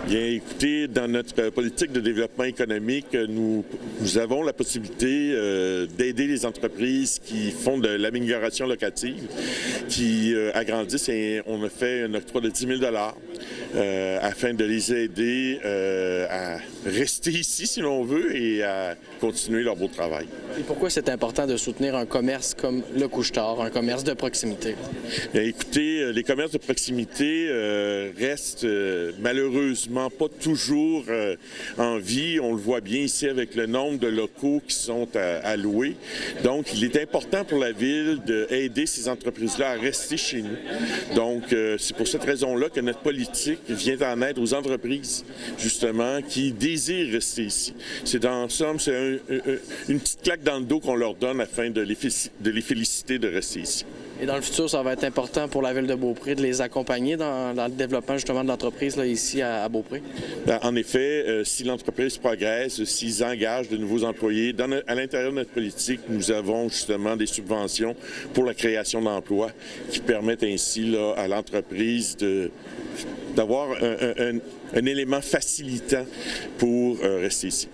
Bien, écoutez, dans notre politique de développement économique, nous avons la possibilité d'aider les entreprises qui font de l'amélioration locative, qui agrandissent, et on a fait un octroi de 10 000 afin de les aider à rester ici, si l'on veut, et à continuer leur beau travail. Et pourquoi c'est important de soutenir un commerce comme le Couche-Tard, un commerce de proximité? Bien, écoutez, les commerces de proximité restent malheureusement pas toujours en vie. On le voit bien ici avec le nombre de locaux qui sont à louer. Donc, il est important pour la Ville d'aider ces entreprises-là à rester chez nous. Donc, c'est pour cette raison-là que notre politique vient en aide aux entreprises, justement, qui désirent rester ici. C'est en somme, c'est une petite claque dans le dos qu'on leur donne afin de les féliciter de rester ici. Et dans le futur, ça va être important pour la Ville de Beaupré de les accompagner dans le développement justement de l'entreprise là, ici à Beaupré? Bien, en effet, si l'entreprise progresse, s'ils engagent de nouveaux employés, à l'intérieur de notre politique, nous avons justement des subventions pour la création d'emplois qui permettent ainsi là, à l'entreprise d'avoir un élément facilitant pour rester ici.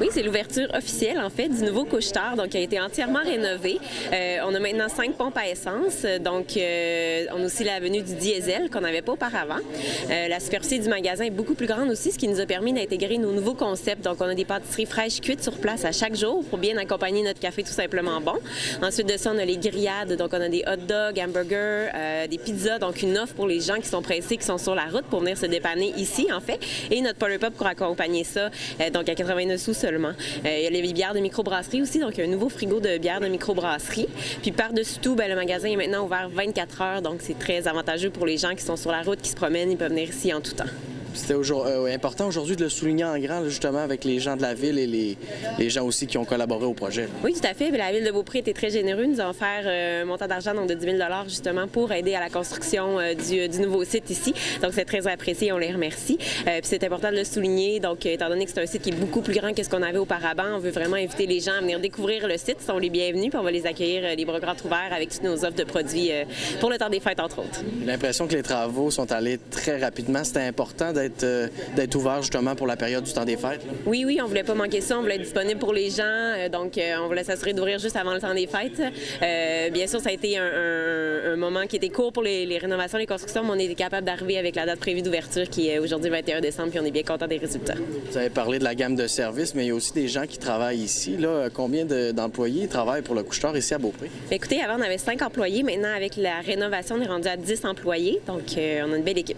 Oui, c'est l'ouverture officielle, en fait, du nouveau Couche-Tard, donc qui a été entièrement rénové. On a maintenant 5 pompes à essence, donc on a aussi l'avenue du diesel qu'on n'avait pas auparavant. La superficie du magasin est beaucoup plus grande aussi, ce qui nous a permis d'intégrer nos nouveaux concepts. Donc, on a des pâtisseries fraîches cuites sur place à chaque jour pour bien accompagner notre café tout simplement bon. Ensuite de ça, on a les grillades, donc on a des hot dogs, hamburgers, des pizzas, donc une offre pour les gens qui sont pressés, qui sont sur la route pour venir se dépanner ici, en fait. Et notre Polar Pop pour accompagner ça, donc à 89 sous seulement. Il y a les bières de microbrasserie aussi, donc un nouveau frigo de bières de microbrasserie. Puis par-dessus tout, le magasin est maintenant ouvert 24 heures, donc c'est très avantageux pour les gens qui sont sur la route, qui se promènent, ils peuvent venir ici en tout temps. C'était important aujourd'hui de le souligner en grand, là, justement, avec les gens de la Ville et les gens aussi qui ont collaboré au projet. Oui, tout à fait. La Ville de Beaupré était très généreuse. Nous avons offert un montant d'argent donc de 10 000 justement pour aider à la construction du nouveau site ici. Donc, c'est très apprécié. On les remercie. Puis, c'est important de le souligner. Donc, étant donné que c'est un site qui est beaucoup plus grand que ce qu'on avait auparavant, on veut vraiment inviter les gens à venir découvrir le site. Ils sont les bienvenus. Puis, on va les accueillir les bras grands ouverts avec toutes nos offres de produits pour le temps des fêtes, entre autres. J'ai l'impression que les travaux sont allés très rapidement. C'était important d'être ouvert justement pour la période du temps des fêtes. Là. Oui, on voulait pas manquer ça, on voulait être disponible pour les gens, donc on voulait s'assurer d'ouvrir juste avant le temps des fêtes. Bien sûr, ça a été un moment qui était court pour les rénovations, les constructions, mais on était capable d'arriver avec la date prévue d'ouverture qui est aujourd'hui 21 décembre, puis on est bien content des résultats. Vous avez parlé de la gamme de services, mais il y a aussi des gens qui travaillent ici. Là. Combien d'employés travaillent pour le Couche-Tard ici à Beaupré? Écoutez, avant on avait 5 employés, maintenant avec la rénovation, on est rendu à 10 employés, donc on a une belle équipe.